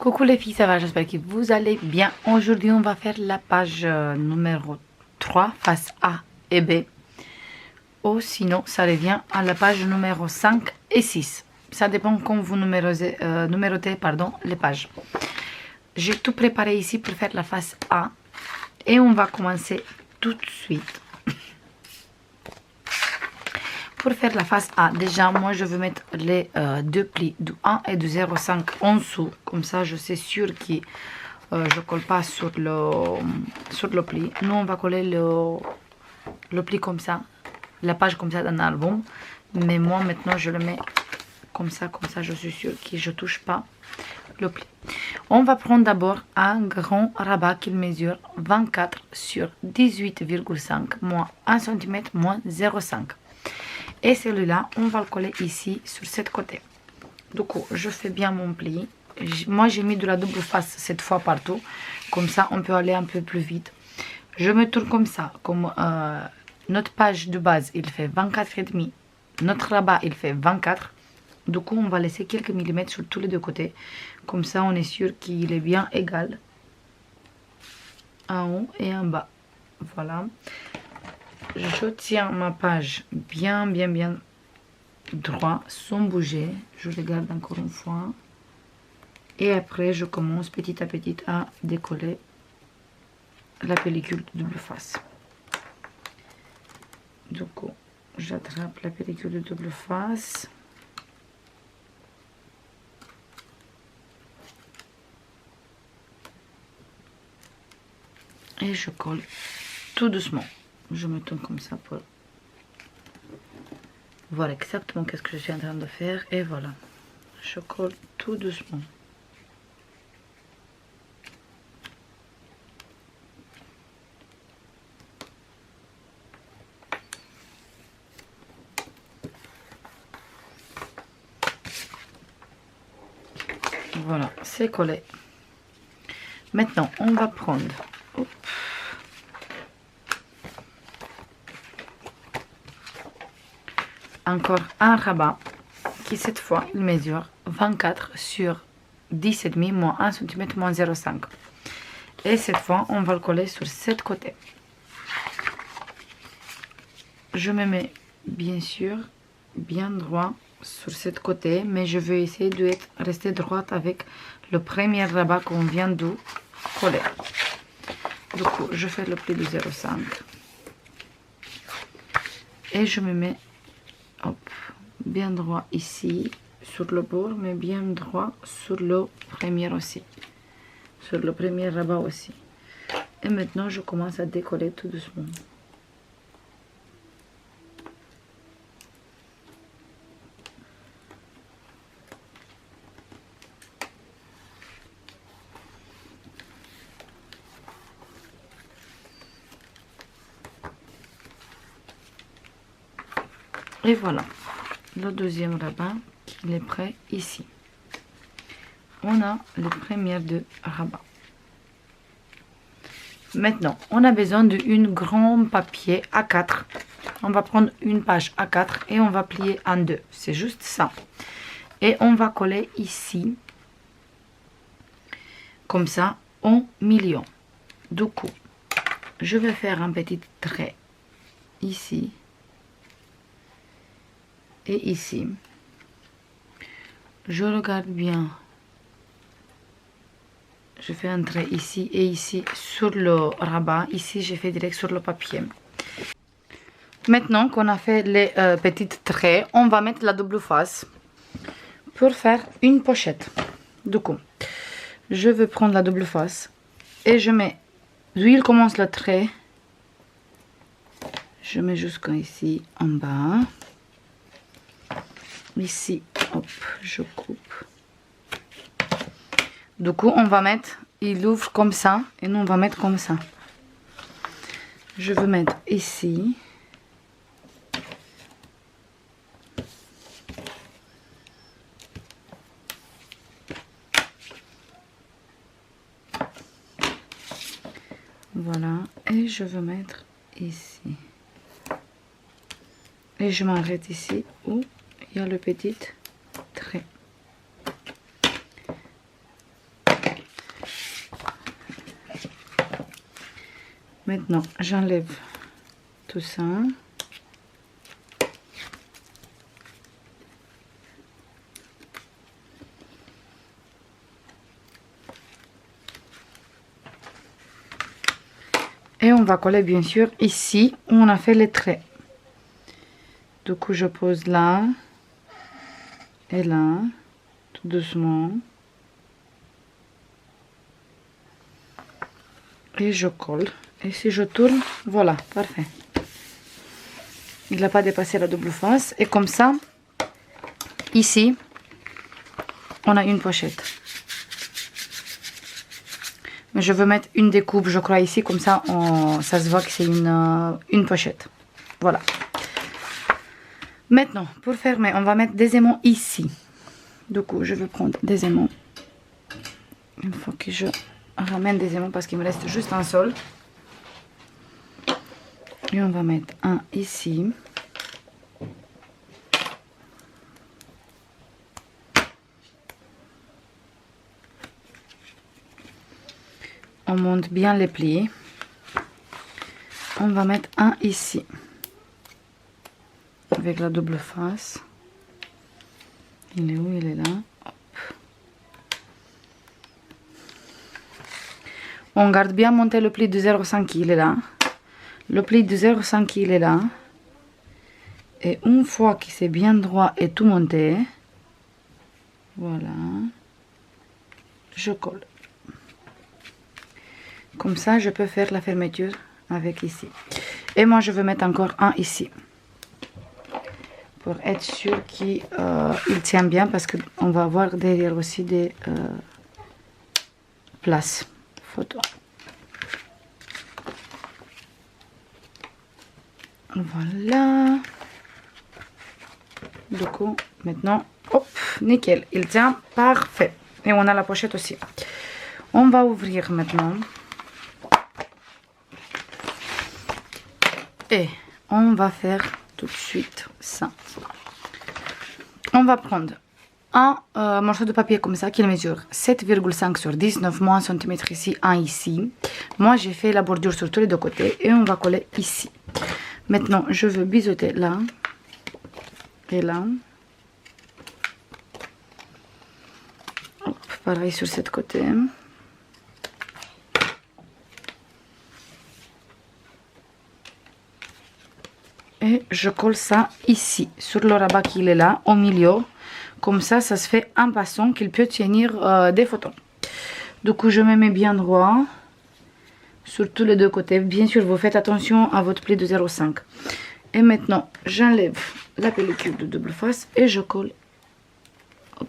Coucou les filles, ça va? J'espère que vous allez bien. Aujourd'hui, on va faire la page numéro 3, face A et B. Ou sinon, ça revient à la page numéro 5 et 6. Ça dépend quand vous numérotez les pages. J'ai tout préparé ici pour faire la face A. Et on va commencer tout de suite. Pour faire la face A, déjà, moi, je vais mettre les deux plis du 1 et du 0,5 en dessous. Comme ça, je suis sûre que je ne colle pas sur le pli. Nous, on va coller le pli comme ça, la page comme ça dans l'album. Mais moi, maintenant, je le mets comme ça, je suis sûre que je ne touche pas le pli. On va prendre d'abord un grand rabat qui mesure 24 sur 18,5 moins 1 cm moins 0,5. Et celui-là, on va le coller ici, sur cette côté. Du coup, je fais bien mon pli. Moi, j'ai mis de la double face cette fois partout. Comme ça, on peut aller un peu plus vite. Je me tourne comme ça. Comme notre page de base, il fait 24,5. Notre rabat, il fait 24. Du coup, on va laisser quelques millimètres sur tous les deux côtés. Comme ça, on est sûr qu'il est bien égal. En haut et en bas. Voilà. Je tiens ma page bien droit, sans bouger. Je regarde encore une fois. Et après, je commence petit à petit à décoller la pellicule de double face. Du coup, j'attrape la pellicule de double face. Et je colle tout doucement. Je me tourne comme ça pour voir exactement qu'est-ce que je suis en train de faire. Et voilà, je colle tout doucement. Voilà, c'est collé. Maintenant, on va prendre encore un rabat qui cette fois il mesure 24 sur 10,5 moins 1 cm moins 0,5. Et cette fois, on va le coller sur cette côté. Je me mets bien sûr bien droit sur cette côté, mais je vais essayer de rester droite avec le premier rabat qu'on vient de coller. Du coup, je fais le pli de 0,5 et je me mets bien droit ici sur le bord, mais bien droit sur le premier aussi, sur le premier rabat aussi. Et maintenant, je commence à décoller tout doucement. Et voilà, le deuxième rabat, il est prêt ici. On a le premier de rabat. Maintenant, on a besoin d'un grand papier A4. On va prendre une page A4 et on va plier en deux. C'est juste ça. Et on va coller ici, comme ça, au milieu. Du coup, je vais faire un petit trait ici. Et ici, je regarde bien, je fais un trait ici et ici sur le rabat. Ici, j'ai fait direct sur le papier. Maintenant qu'on a fait les petits traits, on va mettre la double face pour faire une pochette. Du coup, je vais prendre la double face et je mets, d'où il commence le trait, je mets jusqu'à ici en bas. Ici, hop, je coupe. Du coup, on va mettre, il ouvre comme ça et nous on va mettre comme ça. Je vais mettre ici. Voilà, et je vais mettre ici. Et je m'arrête ici où il y a le petit trait. Maintenant, j'enlève tout ça. Et on va coller bien sûr ici où on a fait les traits. Du coup, je pose là et là, tout doucement. Et je colle. Et si je tourne, voilà, parfait. Il n'a pas dépassé la double face. Et comme ça, ici, on a une pochette. Mais je veux mettre une découpe, je crois, ici. Comme ça, ça se voit que c'est une pochette. Voilà. Maintenant, pour fermer, on va mettre des aimants ici. Du coup, je vais prendre des aimants. Il faut que je ramène des aimants parce qu'il me reste juste un seul. Et on va mettre un ici. On monte bien les plis. On va mettre un ici. Avec la double face. Il est où? Il est là. Hop. On garde bien monter le pli de 0,5, il est là. Le pli de 0,5, il est là. Et une fois que c'est bien droit et tout monté, voilà, je colle. Comme ça, je peux faire la fermeture avec ici. Et moi, je veux mettre encore un ici. Pour être sûr qu'il tient bien, parce qu'on va avoir derrière aussi des places photo. Voilà. Du coup, maintenant, hop, nickel, il tient parfait. Et on a la pochette aussi. On va ouvrir maintenant. Et on va faire tout de suite ça. On va prendre un morceau de papier comme ça qui mesure 7,5 sur 19 moins 1 cm ici, un ici. Moi, j'ai fait la bordure sur tous les deux côtés et on va coller ici. Maintenant, je veux biseauter là et là. Hop, pareil sur cette côté. Et je colle ça ici, sur le rabat qui est là, au milieu. Comme ça, ça se fait en passant qu'il peut tenir des photos. Du coup, je me mets bien droit sur tous les deux côtés. Bien sûr, vous faites attention à votre pli de 0,5. Et maintenant, j'enlève la pellicule de double face et je colle. Hop,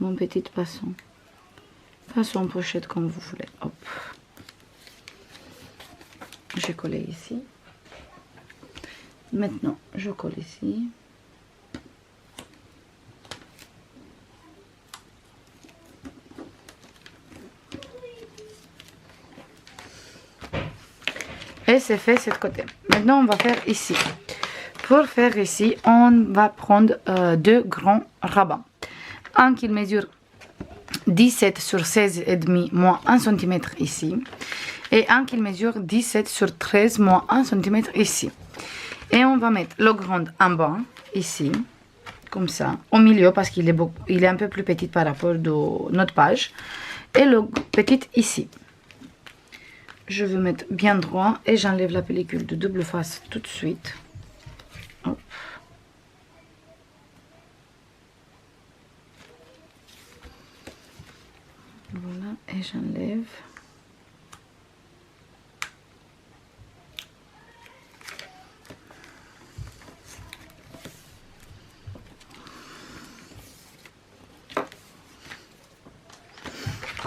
mon petit façon pochette comme vous voulez. Hop, j'ai collé ici. Maintenant, je colle ici. Et c'est fait cette côté. Maintenant, on va faire ici. Pour faire ici, on va prendre deux grands rabats. Un qui mesure 17 sur 16,5 moins 1 cm ici. Et un qui mesure 17 sur 13 moins 1 cm ici. Et on va mettre le grand en bas, ici, comme ça, au milieu, parce qu'il est un peu plus petit par rapport à notre page. Et le petit ici. Je veux mettre bien droit et j'enlève la pellicule de double face tout de suite. Hop. Voilà, et j'enlève.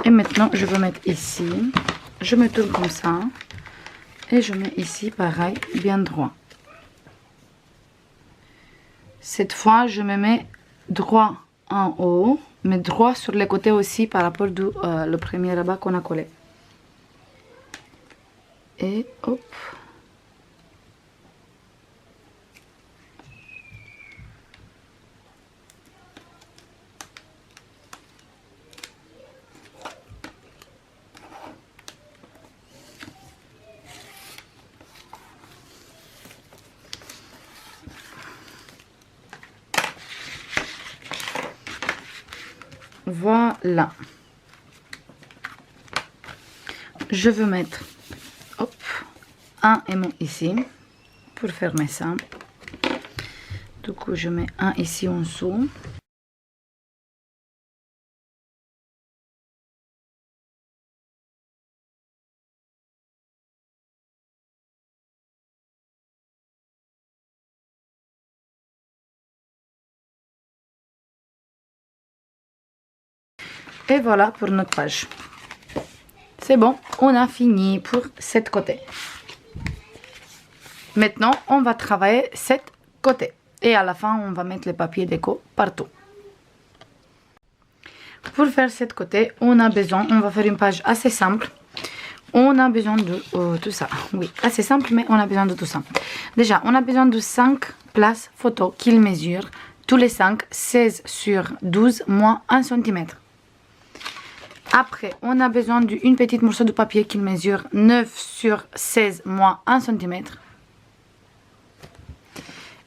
Et maintenant, je vais mettre ici. Je me tourne comme ça. Et je mets ici, pareil, bien droit. Cette fois, je me mets droit en haut, mais droit sur les côtés aussi par rapport au premier rabat qu'on a collé. Et hop. Voilà. Je veux mettre hop, un aimant ici pour fermer ça. Du coup, je mets un ici en dessous. Et voilà pour notre page. C'est bon, on a fini pour cette côté. Maintenant, on va travailler cette côté. Et à la fin, on va mettre les papiers déco partout. Pour faire cette côté, on a besoin, on va faire une page assez simple. On a besoin de tout ça. Oui, assez simple, mais on a besoin de tout ça. Déjà, on a besoin de 5 places photos qu'ils mesurent. Tous les 5, 16 sur 12 moins 1 cm. Après, on a besoin d'une petite morceau de papier qui mesure 9 sur 16 moins 1 cm.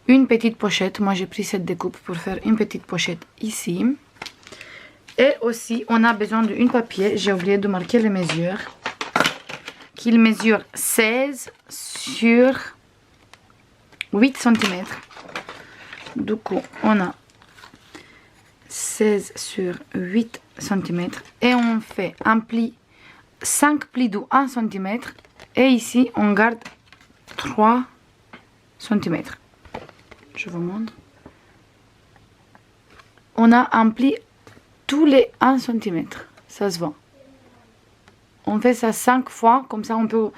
Une petite pochette. Moi, j'ai pris cette découpe pour faire une petite pochette ici. Et aussi, on a besoin d'un papier. J'ai oublié de marquer les mesures. Qu'il mesure 16 sur 8 cm. Du coup, on a 16 sur 8 cm. Et on fait un pli, 5 plis de 1 cm. Et ici, on garde 3 cm. Je vous montre. On a un pli tous les 1 cm. Ça se voit. On fait ça 5 fois. Comme ça, on peut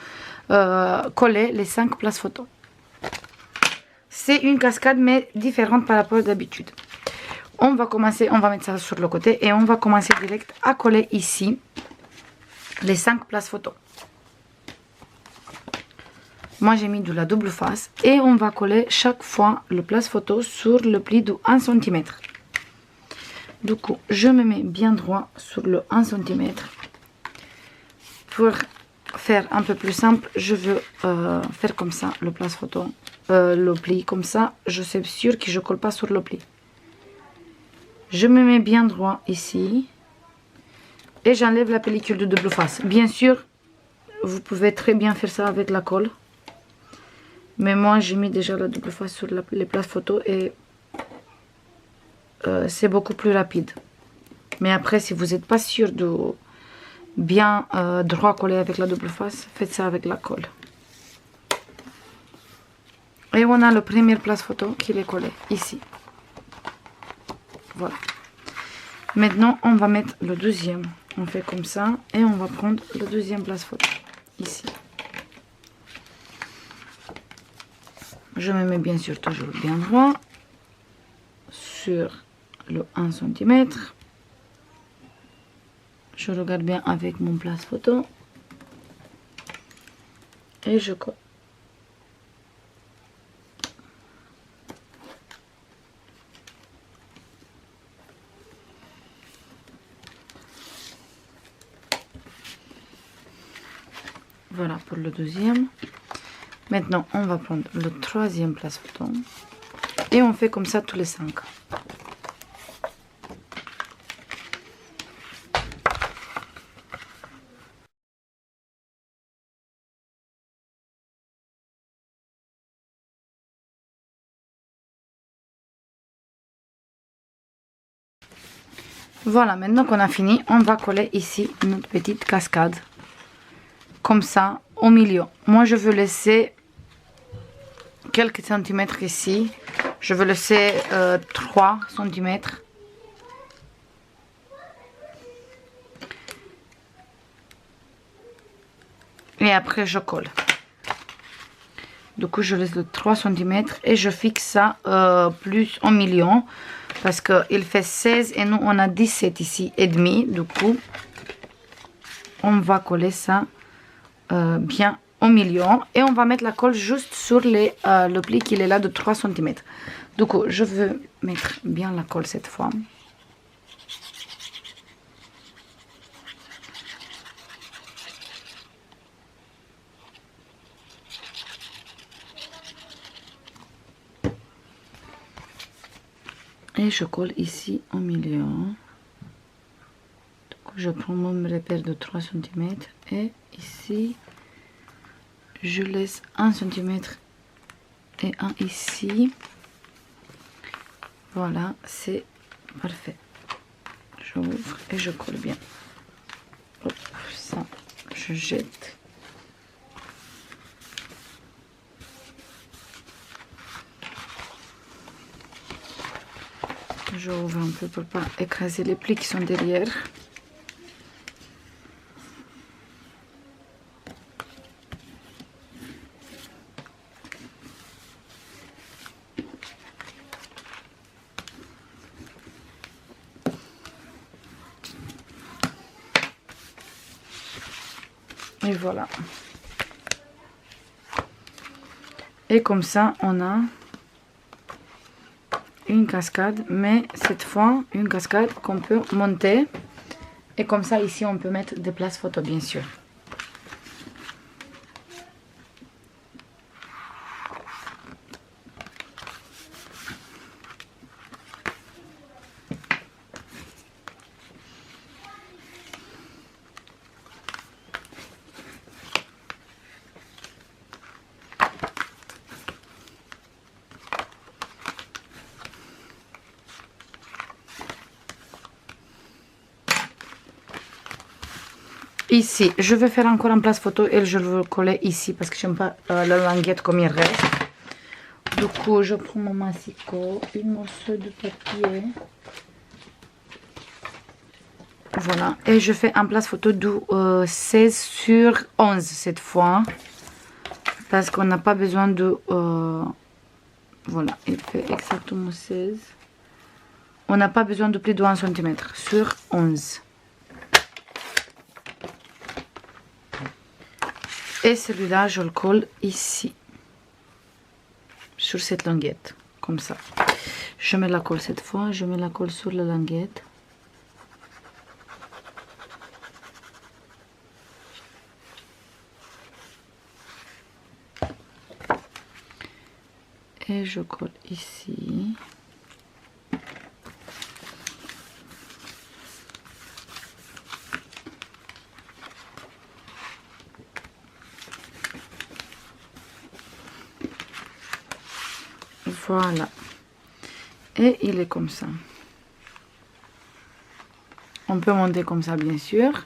coller les 5 places photos. C'est une cascade, mais différente par rapport à d'habitude. On va commencer, on va mettre ça sur le côté. Et on va commencer direct à coller ici les 5 places photos. Moi, j'ai mis de la double face. Et on va coller chaque fois le place photo sur le pli de 1 cm. Du coup, je me mets bien droit sur le 1 cm. Pour faire un peu plus simple, je veux faire comme ça le place photo, le pli comme ça. Je suis sûre que je ne colle pas sur le pli. Je me mets bien droit ici. Et j'enlève la pellicule de double face. Bien sûr, vous pouvez très bien faire ça avec la colle. Mais moi, j'ai mis déjà la double face sur les places photo et c'est beaucoup plus rapide. Mais après, si vous n'êtes pas sûr de bien droit coller avec la double face, faites ça avec la colle. Et on a le premier place photo qui est collé ici. Voilà. Maintenant, on va mettre le deuxième. On fait comme ça et on va prendre le deuxième place photo ici. Je me mets bien sûr toujours bien droit sur le 1 cm. Je regarde bien avec mon place photo. Et je colle. Voilà pour le deuxième. Maintenant, on va prendre le troisième place photo. Et on fait comme ça tous les 5. Voilà, maintenant qu'on a fini, on va coller ici notre petite cascade. Comme ça, au milieu. Moi, je veux laisser quelques centimètres ici. Je veux laisser 3 cm. Et après, je colle. Du coup, je laisse le 3 cm et je fixe ça plus au milieu. Parce qu'il fait 16 et nous, on a 17 ici et demi. Du coup, on va coller ça bien au milieu. Et on va mettre la colle juste sur le pli qui est là de 3 cm. Du coup, je veux mettre bien la colle cette fois. Et je colle ici au milieu. je prends mon repère de 3 cm et ici je laisse 1 cm et un ici. Voilà, c'est parfait. J'ouvre et je colle bien. Hop, ça, je jette. J'ouvre un peu pour pas écraser les plis qui sont derrière. Et voilà. Et comme ça, on a une cascade, mais cette fois, une cascade qu'on peut monter. Et comme ça, ici, on peut mettre des places photos, bien sûr. Ici, je vais faire encore une place photo et je vais le coller ici parce que j'aime pas la languette comme il reste. Du coup, je prends mon massicot, une morceau de papier. Voilà, et je fais un place photo de 16 sur 11 cette fois. Parce qu'on n'a pas besoin de... voilà, il fait exactement 16. On n'a pas besoin de plus de 1 cm sur 11. Et celui-là, je le colle ici. Sur cette languette. Comme ça. Je mets la colle cette fois. Je mets la colle sur la languette. Et je colle ici. Voilà. Et il est comme ça. On peut monter comme ça, bien sûr.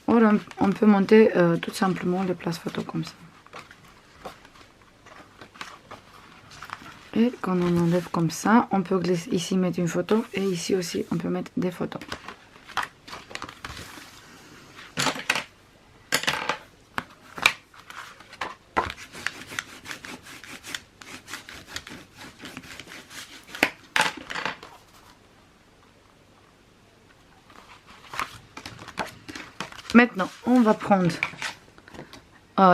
Ou on peut monter tout simplement les places photos comme ça. Et quand on enlève comme ça, on peut ici mettre une photo. Et ici aussi, on peut mettre des photos. Maintenant, on va prendre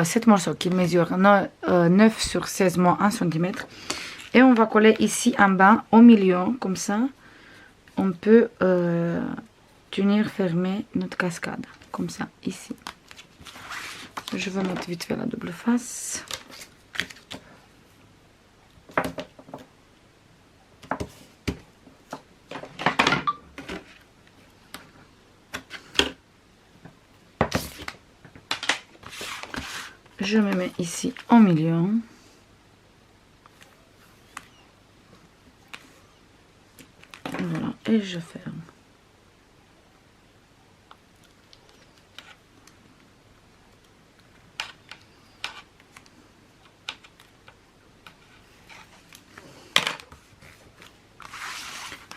cette morceau qui mesure 9 sur 16 moins 1 cm. Et on va coller ici en bas, au milieu, comme ça. On peut tenir fermé notre cascade, comme ça, ici. Je vais mettre vite fait la double face. Je me mets ici au milieu. Voilà, et je ferme.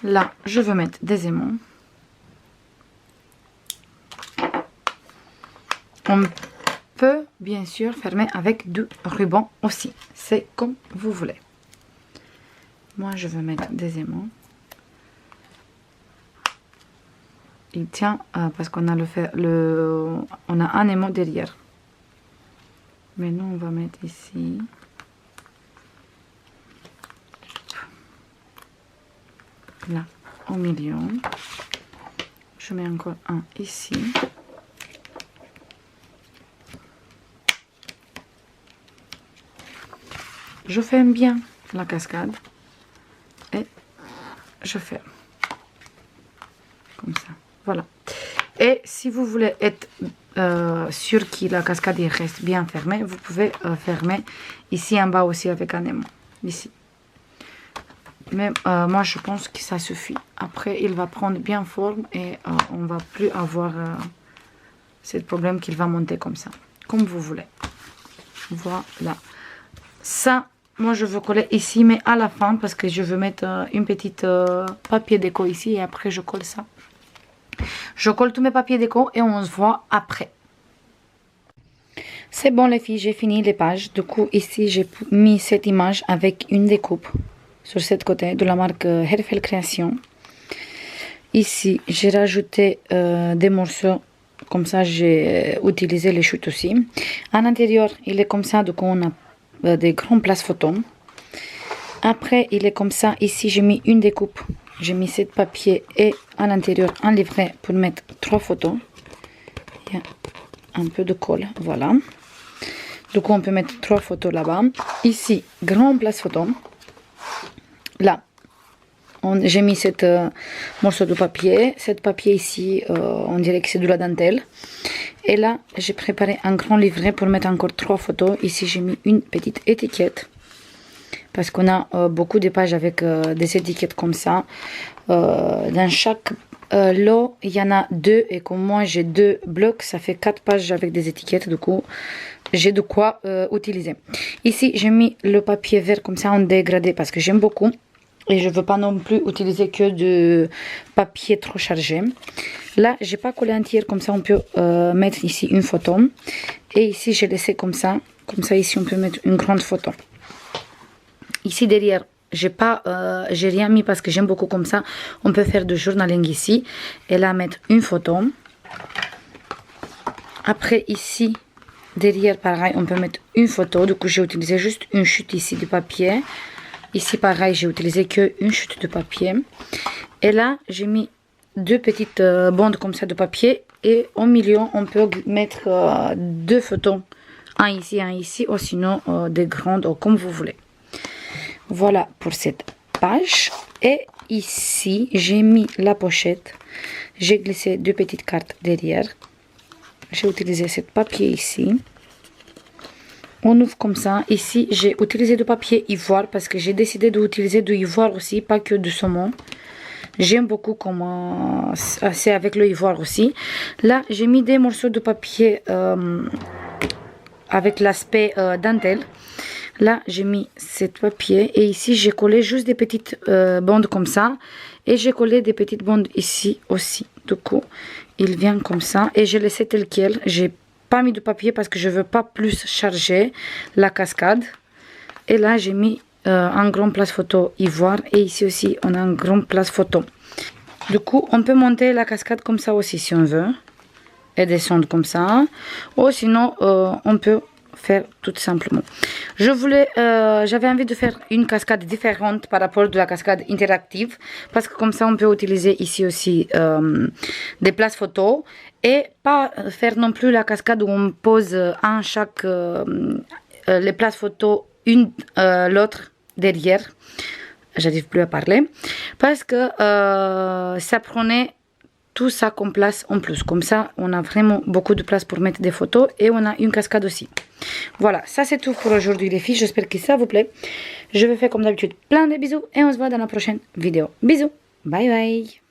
Là, je veux mettre des aimants. On peut bien sûr fermer avec du ruban aussi. C'est comme vous voulez. Moi, je veux mettre des aimants. Il tient parce qu'on a on a un aimant derrière. Mais nous, on va mettre ici. Là, au milieu. Je mets encore un ici. Je ferme bien la cascade et je ferme comme ça. Voilà. Et si vous voulez être sûr que la cascade reste bien fermée, vous pouvez fermer ici en bas aussi avec un aimant, ici. Mais moi je pense que ça suffit. Après il va prendre bien forme et on va plus avoir ce problème qu'il va monter comme ça, comme vous voulez. Voilà. Ça, moi je veux coller ici, mais à la fin parce que je veux mettre une petite papier déco ici et après je colle ça. Je colle tous mes papiers déco et on se voit après. C'est bon les filles, j'ai fini les pages. Du coup ici j'ai mis cette image avec une découpe sur cette côté de la marque Herfel Création. Ici j'ai rajouté des morceaux, comme ça j'ai utilisé les chutes aussi. À l'intérieur il est comme ça, du coup on a des grandes places photos. Après il est comme ça, ici j'ai mis une découpe. J'ai mis cette papier et à l'intérieur un livret pour mettre 3 photos. Il y a un peu de colle, voilà. Du coup on peut mettre 3 photos là-bas. Ici, grande place photo. Là, j'ai mis cette morceau de papier. Cette papier ici, on dirait que c'est de la dentelle. Et là, j'ai préparé un grand livret pour mettre encore 3 photos. Ici, j'ai mis une petite étiquette. Parce qu'on a beaucoup de pages avec des étiquettes comme ça. Dans chaque lot, il y en a 2. Et comme moi, j'ai 2 blocs, ça fait 4 pages avec des étiquettes. Du coup, j'ai de quoi utiliser. Ici, j'ai mis le papier vert comme ça en dégradé parce que j'aime beaucoup. Et je ne veux pas non plus utiliser que du papier trop chargé. Là, j'ai pas collé entier, comme ça on peut mettre ici une photo. Et ici, j'ai laissé comme ça. Comme ça, ici, on peut mettre une grande photo. Ici, derrière, j'ai rien mis parce que j'aime beaucoup comme ça. On peut faire du journaling ici. Et là, mettre une photo. Après, ici, derrière, pareil, on peut mettre une photo. Du coup, j'ai utilisé juste une chute ici de papier. Ici, pareil, j'ai utilisé que une chute de papier. Et là, j'ai mis 2 petites bandes comme ça de papier. Et au milieu, on peut mettre 2 photos. Un ici, ou sinon des grandes, ou comme vous voulez. Voilà pour cette page. Et ici, j'ai mis la pochette. J'ai glissé 2 petites cartes derrière. J'ai utilisé ce papier ici. On ouvre comme ça. Ici, j'ai utilisé du papier ivoire parce que j'ai décidé d'utiliser du ivoire aussi, pas que du saumon. J'aime beaucoup comment c'est avec le ivoire aussi. Là, j'ai mis des morceaux de papier avec l'aspect dentelle. Là, j'ai mis ce papier et ici, j'ai collé juste des petites bandes comme ça. Et j'ai collé des petites bandes ici aussi. Du coup, il vient comme ça. Et j'ai laissé tel quel. J'ai pas mis de papier parce que je veux pas plus charger la cascade. Et là, j'ai mis un grand place photo ivoire. Et ici aussi, on a un grand place photo. Du coup, on peut monter la cascade comme ça aussi si on veut. Et descendre comme ça. Ou sinon, on peut faire tout simplement. J'avais envie de faire une cascade différente par rapport à la cascade interactive. Parce que comme ça, on peut utiliser ici aussi des places photos. Et pas faire non plus la cascade où on pose un chaque les places photos une l'autre derrière. J'arrive plus à parler. Parce que ça prenait tout ça comme place en plus. Comme ça, on a vraiment beaucoup de place pour mettre des photos. Et on a une cascade aussi. Voilà, ça c'est tout pour aujourd'hui les filles. J'espère que ça vous plaît. Je vais faire comme d'habitude plein de bisous. Et on se voit dans la prochaine vidéo. Bisous. Bye bye.